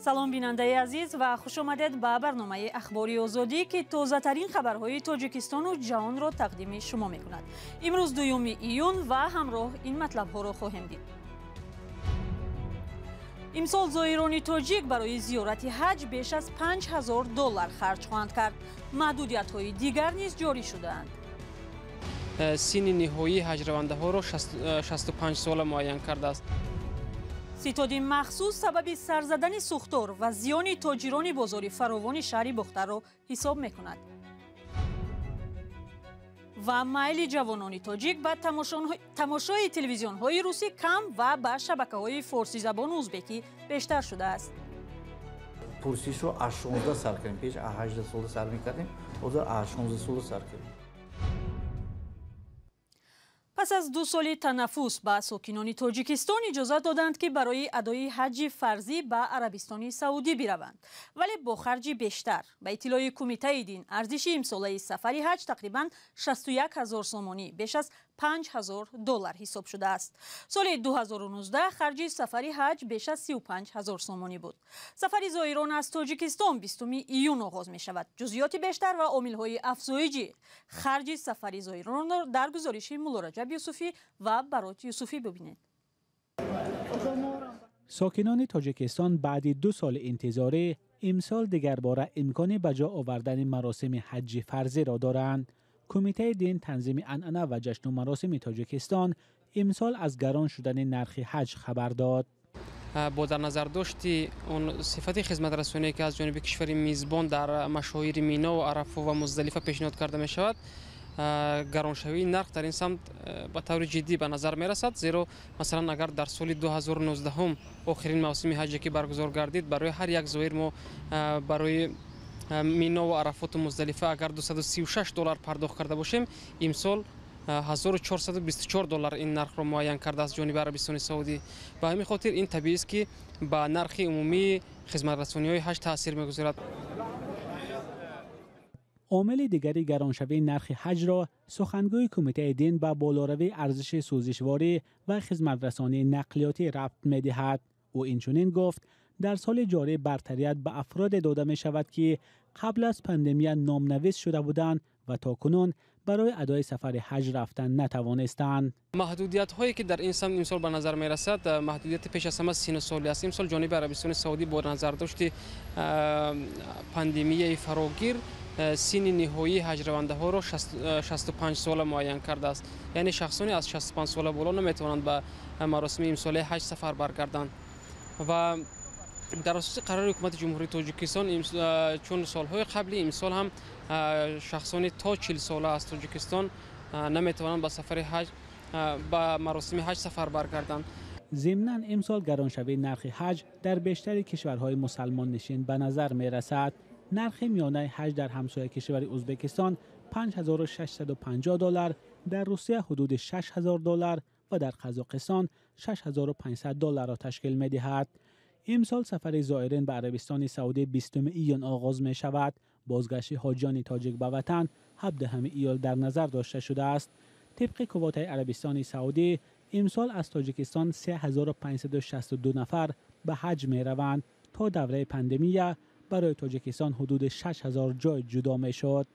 салом бинандаи азиз ва хушомадед ба барномаи ахбори озодӣ ки тозатарин хабарҳои тоҷикистону ҷаҳонро тақдими шумо мекунад. имрӯз 2 июн ва ҳамроҳ ин матлабҳоро хоҳем дид. имсол зоирони тоҷик барои зиёрати ҳаҷ беш аз $5000 харҷ хоҳанд кард. маҳдудиятҳои дигар низ ҷорӣ шудаанд. синни ниҳоии ҳаҷравандаҳоро 65 сола муайян кардааст. ситоди махсус сабаби сарзадани сӯхтор ва зиёни тоҷирони бозори фаровони шаҳри Бухтаро ҳисоб мекунад. ва майли ҷавонони тоҷик ба тамошои телевизионҳои русӣ кам ва ба шабакаҳои форсизабону узбекӣ бештар шудааст. пурсишро аз 16 сар кардем. пеш аз 18 сола сар мекардем, ҳозир аз 16 сола сар кардем. пас аз 2 соли танаффус ба сокинони тоҷикистон иҷозат доданд ки барои адои ҳаҷи фарзӣ ба Арабистони Саудӣ бираванд, вале бо харҷи бештар. ба иттилои Кумитаи дин, арзиши имсолаи сафари ҳаҷ тақрибан 61000 сомонӣ, беш аз $5000 ҳисоб шудааст. соли 2019 харҷи сафари ҳаҷ беш аз 35000 сомонӣ буд. сафари зоирон аз тоҷикистон 20 июн оғоз мешавад. ҷузъиёти бештар ва омилҳои афзоиҷи харҷи сафари зоиронро дар гузориши Муллораҷаб Юсуфӣ ва Барот Юсуфӣ бибинед. ساکنان تاجیکستان بعد 2 سال انتظاری امسال دیگر باره امکان به جا آوردن مراسم حج فرضی را دارند. کمیته دین تنظیم عنعنه و جشن و مراسم تاجیکستان امسال از گران شدن نرخ حج خبر داد. با در نظر داشتی اون صفت خدمت رسانی که از جانب کشور میزبان در مشاهیر مینا و عرفه و مزدلفه پیشنهاد کرده می شود، گرانشوی نرخ در این سمت به طور جدی به نظر می رسد، زیرا مثلا اگر در سال 2019 آخرین موسم حجی که برگزار گردید، برای هر یک زائر ما برای مینا و عرفات و مزدلفه اگر $236 پرداخت کرده باشیم، امسال $1424 این نرخ را معین کرده از جانب عربستان سعودی. به همین خاطر این طبیعی است که به نرخ عمومی خدمت رسانی های حج تاثیر میگذارد. عامل دیگری گرانشوی نرخ حج را سخنگوی کمیته دین به بالاروی ارزش سوزشواری و خدمت رسانی نقلیاتی ربط می‌دهد. او اینچنین گفت در سال جاری برتریت به افراد داده می شود که قبل از پاندمی نامنویس شده بودند و تاکنون برای ادای سفر حج رفتن نتوانستند. محدودیت هایی که در این سمت امسال به نظر می رسد، محدودیت پیش از همه سن سالی است. امسال جانب عربستان سعودی با نظر داشت پاندمی فراگیر سن نهایی حج رونده ها را 65 ساله معین کرده است. یعنی شخصانی از 65 ساله بالا نمیتوانند به مراسم امساله حج سفر برگردند. و در اساس قرار حکومت جمهوری تاجیکستان چون سالهای قبلی امسال هم شخصانی تا 40 ساله از تاجیکستان نمیتوانند به سفر حج به مراسم حج سفر برگردند. ضمناً امسال گرانشوی نرخ حج در بیشتر کشورهای مسلمان نشین به نظر می رسد. نرخ میانه حج در همسایه کشور ازبکستان $5650، در روسیه حدود $6000 و در قزاقستان $6500 را تشکیل می دهد. امسال سفر زائرین به عربستان سعودی 20 ایون آغاز می شود. بازگشت حاجیان تاجیک به وطن 17 ایول در نظر داشته شده است. طبق قوات عربستان سعودی امسال از تاجیکستان 3562 نفر به حج می روند. تا دوره پاندمی برای تاجیکستان حدود 6000 جای جدا می شد.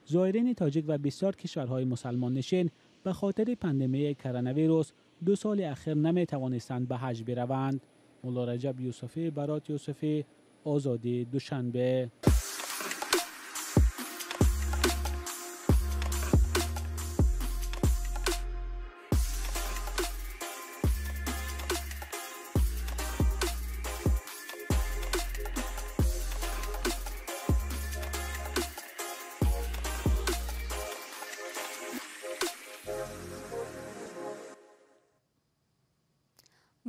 زائرین تاجیک و بسیار کشورهای مسلمان نشین به خاطر پاندمی کرونا ویروس 2 سال اخیر نمی توانستند به حج بروند. مولارجب یوسفی، برات یوسفی، آزادی، دوشنبه.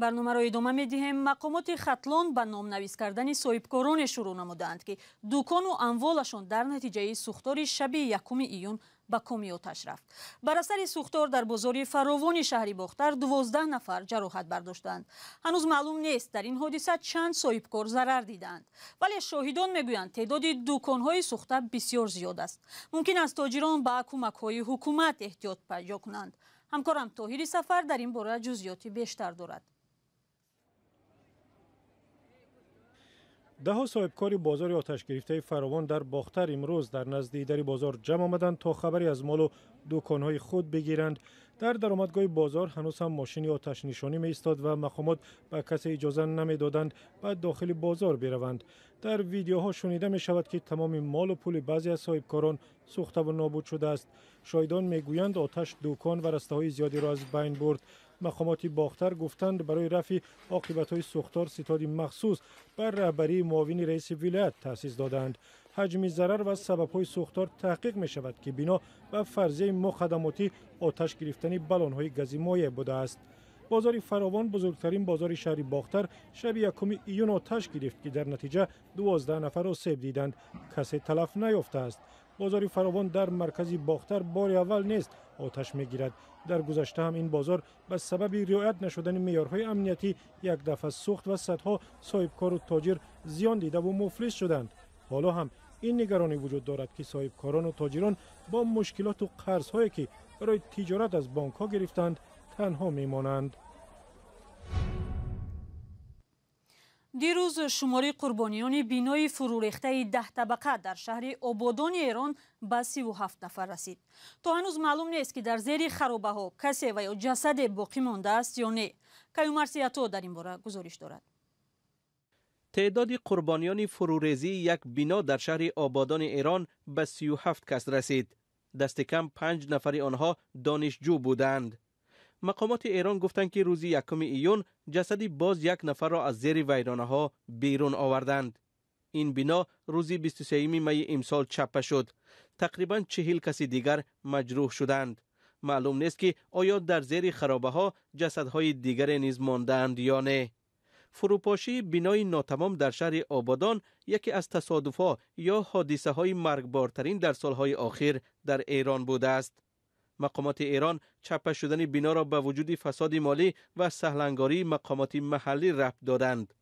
барномаро идома медиҳем. мақомоти хатлон ба номнавис кардани соҳибкороне шурӯъ намуданд ки дукону амволашон дар натиҷаи сӯхтори шаби 1 июн ба коми оташ рафт. бар асари сӯхтор дар бозори фаровони шаҳри Бухтар 12 нафар ҷароҳат бардоштанд. ҳанӯз маълум нест дар ин ҳодиса чанд соҳибкор зарар диданд, вале шоҳидон мегӯянд теъдоди дуконҳои сӯхта бисёр зиёд аст. мумкин аст тоҷирон ба кӯмакҳои ҳукумат эҳтиёт пайҷо кунанд. ҳамкорам Тоҳири Сафар дар ин бора ҷузъиёти бештар дорад. ده‌ها صاحبکار بازار آتش گرفته فراوان در باختر امروز در نزد ایدری بازار جمع آمدند تا خبری از مال و دکان‌های خود بگیرند. در درآمدگاه بازار هنوز هم ماشین آتش نشانی می ایستاد و مقامات به کسی اجازه نمیدادند بعد داخل بازار بروند. در ویدیوها شنیده می شود که تمام مال و پول بعضی از صاحبکاران سوخته و نابود شده است. شاهدان میگویند آتش دکان و رسته‌های زیادی را از بین برد. مقامات باختر گفتند برای رفع عاقبت‌های سوختار ستاد مخصوص بر رهبری معاون رئیس ولایت تأسیس دادند. حجم ضرر و سبب‌های سوختار تحقیق می‌شود که بنا به فرضیه مقدماتی آتش گرفتن بالون‌های گازی مایع بوده است. بازار فراوان بزرگترین بازار شهر باختر شب 1 ایون آتش گرفت که در نتیجه 12 نفر آسیب دیدند. کسی تلف نیافته است. بازار فراوان در مرکز باختر بار اول نیست آتش میگیرد. در گذشته هم این بازار به سبب رعایت نشدن معیارهای امنیتی یک دفعه سوخت و صدها صاحبکار و تاجر زیان دیده و مفلس شدند. حالا هم این نگرانی وجود دارد که صاحبکاران و تاجران با مشکلات و قرض‌هایی که برای تجارت از بانک‌ها گرفتند تنها میمانند. دیروز شماری قربانیان بینای فرورخته 10 طبقه در شهر آبادان ایران به 37 نفر رسید. تا هنوز معلوم نیست که در زیر خرابه ها کسی و یا جسد باقی مانده است یا نه. کیومرث عطا در این باره گزارش دارد. تعداد قربانیان فروریزی یک بنا در شهر آبادان ایران به 37 کس رسید. دست کم 5 نفر آنها دانشجو بودند. مقامات ایران گفتند که روز 1 ایون جسدی باز یک نفر را از زیر ویرانه‌ها بیرون آوردند. این بنا روز 23 می امسال چپه شد. تقریباً 40 کس دیگر مجروح شدند. معلوم نیست که آیا در زیر خرابه‌ها جسدهای دیگر نیز ماندند یا نه. فروپاشی بنای ناتمام در شهر آبادان یکی از تصادف‌ها یا حادثه‌های مرگبارترین در سالهای اخیر در ایران بوده است. مقامات ایران چپه شدن بنا را به وجود فساد مالی و سهلنگاری مقامات محلی ربط دادند.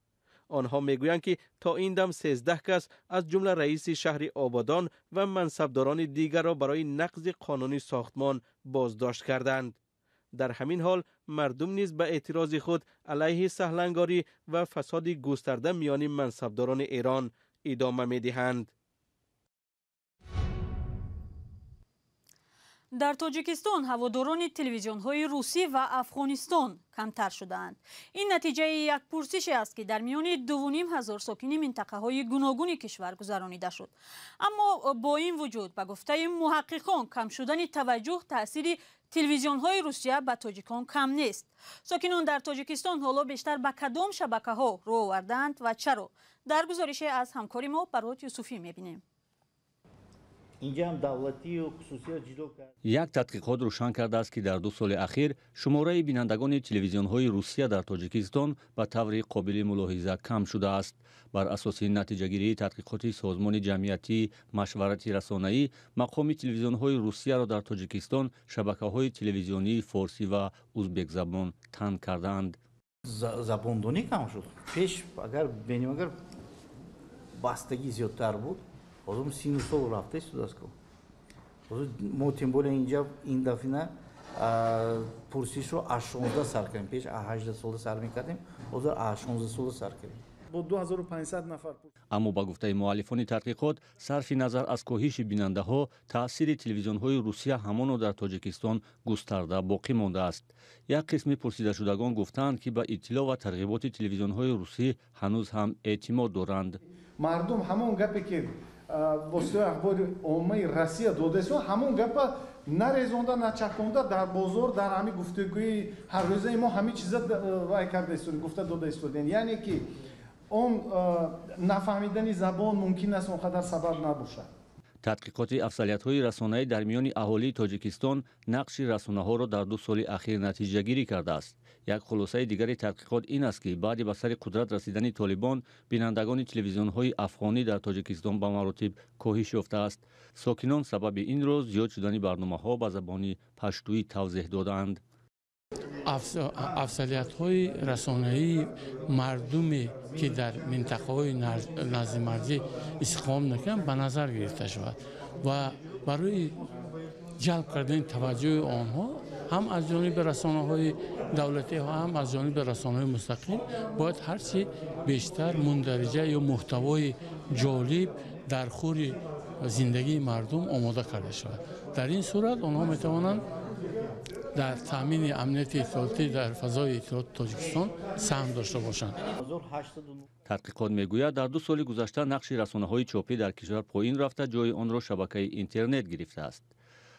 آنها میگویند که تا این دم 13 کس از جمله رئیس شهر آبادان و منصبداران دیگر را برای نقض قانون ساختمان بازداشت کردند. در همین حال مردم نیز به اعتراض خود علیه سهلنگاری و فساد گسترده میان منصبداران ایران ادامه می‌دهند. در تاجیکستان هواداران تلویزیون‌های روسی و افغانستان کمتر شدند. این نتیجه یک پرسش است که در میان 2,500 ساکن منطقه‌های گوناگون کشور گذرانیده شد. اما با این وجود به گفته محققان کم شدن توجه تاثیر تلویزیون‌های روسیه به تاجیکان کم نیست. ساکنان در تاجیکستان حالا بیشتر به کدام شبکه‌ها رو آوردند و چرا؟ در گزارش از همکاری ما برات یوسفی می‌بینیم. یک تحقیقات روشن کرده است که در 2 سال اخیر شماره بینندگان تلویزیون‌های روسیه در تاجیکستان به طور قابل ملاحظه کم شده است. بر اساس نتیجه‌گیری تحقیقات سازمان جمعیتی مشورتی رسانه‌ای، مقام تلویزیون‌های روسیه را در تاجیکستان شبکه‌های تلویزیونی فارسی و ازبک زبان تن کردند. زباندونی کم شد. پیش اگر بستگی زیادتر بود بازم 30 سال رفته است که ما تیم بول اینجا این دفعه نه پرسش رو از 16 سال کردیم. پیش 18 سال سر می‌کردیم، حالا از 16 سال سر کردیم. با 2500 نفر. اما با گفته مؤلفان تحقیقات صرف نظر از کاهش بیننده‌ها تاثیر تلویزیون‌های روسیه همان در تاجیکستان گسترده باقی مانده است. یک قسم پرسیده شدگان گفتند که به اطلاع و ترغیبات تلویزیون‌های روسی هنوز هم اعتماد دارند. مردم همون گپی که واسطه اخبار عمومی روسیه داده همون گپ نریزونده نچکونده در بازار در همین گفتگوی هر روزه ما همین چیزا وای کرده است گفته داده است. یعنی که اون نفهمیدن زبان ممکن است اونقدر سبب نباشه. تحقیقات افضلیت‌های رسانه‌ای در میان اهالی تاجیکستان نقش رسانه‌ها را در 2 سال اخیر نتیجه گیری کرده است. یک خلاصه دیگر تحقیقات این است که بعد به سر قدرت رسیدن طالبان بینندگان تلویزیون‌های افغانی در تاجیکستان به مراتب کاهش یافته است. ساکنان سبب این را زیاد شدن برنامه‌ها به زبان پشتویی توضیح دادند. افضلیت‌های رسانه‌ای مردمی که در منطقه‌های نزد مرزی استقامت نکنند به نظر گرفته شود و برای جلب کردن توجه آنها هم از جانب رسانه‌های دولتی و هم از جانب رسانه‌های مستقل باید هرچی بیشتر مندرجه یا محتوای جالب در خور زندگی مردم آماده کرده شود. در این صورت آنها میتوانند در تامین امنیت اطلاعاتی در فضای اطلاعات تاجیکستان سهم داشته باشند. تحقیقات میگوید در 2 سال گذشته نقش رسانه‌های چاپی در کشور پایین رفته، جای آن را شبکه اینترنت گرفته است.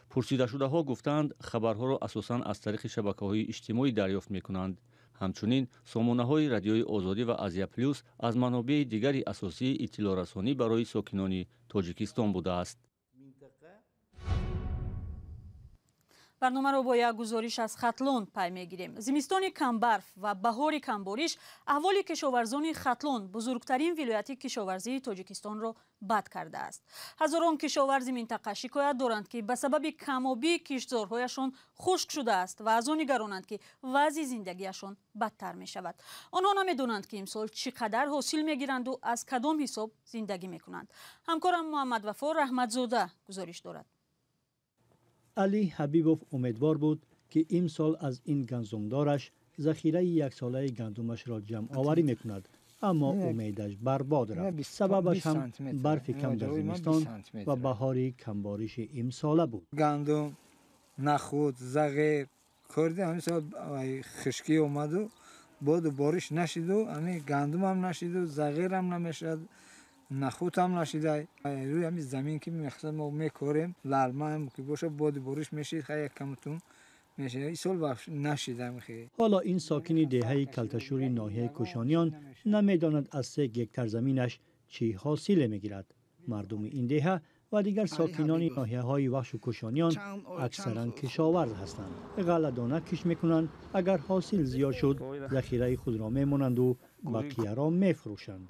پرسیده شده ها گفتند خبرها را اساساً از طریق شبکه‌های اجتماعی دریافت می‌کنند. همچنین سامانه‌های رادیوی آزادی و آزیا پلوس از منابع دیگری اساسی اطلاع رسانی برای ساکنان تاجیکستان بوده است. برنامه رو با یک گزارش از ختلون پی میگیریم. زمستان کمبرف و بهار کمباریش احوال کشاورزان ختلون، بزرگترین ولایت کشاورزی تاجیکستان را بد کرده است. هزاران کشاورز منطقه شکایت دارند که به سبب کم‌آبی کشتزارهایشان خشک شده است و از آن نگرانند که وضع زندگیشان بدتر می شود. آنها نمیدانند که امسال چقدر حاصل میگیرند و از کدام حساب زندگی میکنند. همکارم محمد وفا رحمتزاده گزارش دارد. علی حبیبوف امیدوار بود که امسال از این گندمدارش ذخیره 1 ساله گندمش را جمع آوری میکند، اما امیدش برباد رفت. سببش هم برف کم در زمستان و بهار کمبارش امساله بود. گندم، نخود، زغیر کردیم امسال خشکی اومد و باد و بارش نشد و همین گندم هم نشد و زغیر هم نمیشد، نخود هم نشده. روی همین زمین که ما میکاریم لرمه هم که باشه باد و بارش میشید خیلی کمتون میشه. این سال نشده. خیلی حالا این ساکن دهه کلتشوری ناحیه کوشانیان نمیداند از 3 هکتار زمینش چی حاصل میگیرد. مردم این دهه و دیگر ساکنان ناحیه های وحش و کوشانیان اکثرا کشاورز هستند. غله دانه کش میکنند، اگر حاصل زیاد شد ذخیره خود را میمانند و بقیه را میفروشند.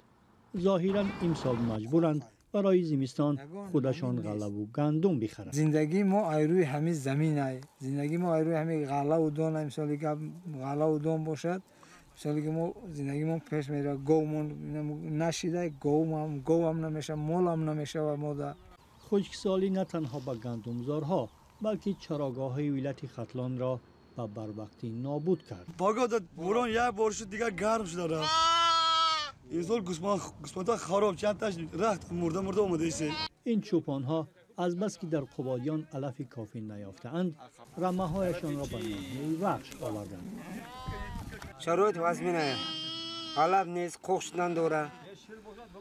ظاهرا امسال مجبورند برای زمستان خودشان غله و گندم بخرند. زندگی ما روی همین زمین است. زندگی ما روی همین غله و دان. امسالی که غله و دان باشد، امسالی که ما زندگی ما پیش میره. گومون نشیده، گو هم نمیشه، مال هم نمیشه و ما خشکسالی نه تنها به گندمزارها بلکه چراگاه‌های ولایت ختلان را به بروقتی نابود کرد. باگاد بوران یک بار شد دیگه گرم شده. اینسال گوسفندها خراب چند تاش رخت مرده اومده است. این چوپان‌ها از بس که در قبادیان علف کافی نیافتند، رمه‌هایشان را به ناحیه وحش آوردند. شرایط وزمینه، علف نیست، خوک شدن داره.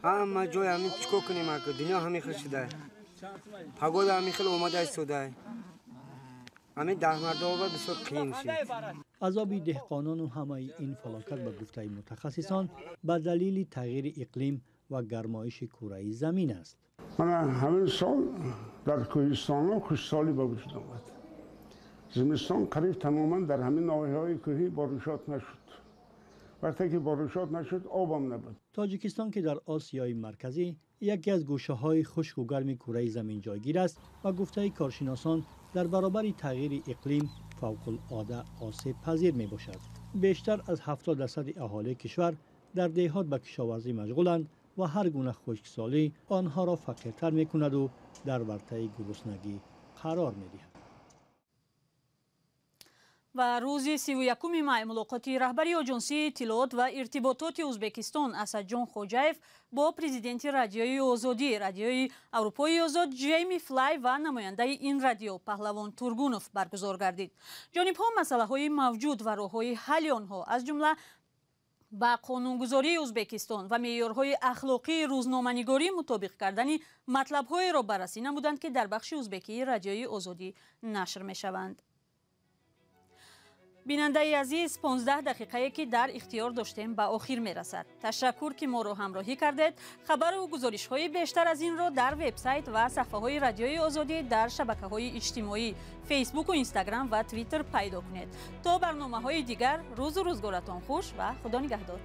اما جای همین چیکار کنیم که دنیا همین خیلی شده. پگودا همین خیلی اومده ایستاده. همین دهمردا و بسیار قیم میشه. عذاب دهقانان و همه این فلاکت به گفته متخصصان به دلیل تغییر اقلیم و گرمایش کره زمین است. من همین سال در کوهستان خشکسالی به وجود آمد. زمستان قریب تماما در همین ناحیه‌های کوهی بارشات نشد. وقتی که بارشات نشد آب هم نبود. تاجیکستان که در آسیای مرکزی یکی از گوشه‌های خشک و گرم کره زمین جایگیر است و گفته کارشناسان در برابر تغییر اقلیم فوق‌العاده آسیب پذیر می باشد. بیشتر از 70% اهالی کشور در دهات به کشاورزی مشغولند و هر گونه خشکسالی آنها را فقیرتر می کند و در ورطه گرسنگی قرار می دهد. و روز 31 مای ملاقات رهبری آژانسی اطلاعات و ارتباطات ازبکستان اسدجان خوجاєв با پرزیدنت رادیوی آزادی رادیوی اروپای آزاد جیمی فلای و نماینده این رادیو پهلوان تورگونوف برگزار گردید. جانب‌ها مسائل موجود و راه‌های حل آنها از جمله با قانونگذاری ازبکستان و معیارهای اخلاقی روزنامه‌نگاری مطابق کردن مطلب‌های را بررسی نمودند که در بخش ازبکی رادیوی آزادی نشر می‌شوند. بیننده عزیز 15 دقیقه که در اختیار داشتیم به آخر می رسد. تشکر که ما را همراهی کردید. خبر و گزارش های بیشتر از این را در وبسایت و صفحه های رادیوی آزادی در شبکه های اجتماعی فیسبوک و اینستاگرام و توییتر پیدا کنید. تا برنامه های دیگر روز و روزگارتان خوش و خدا نگهدار.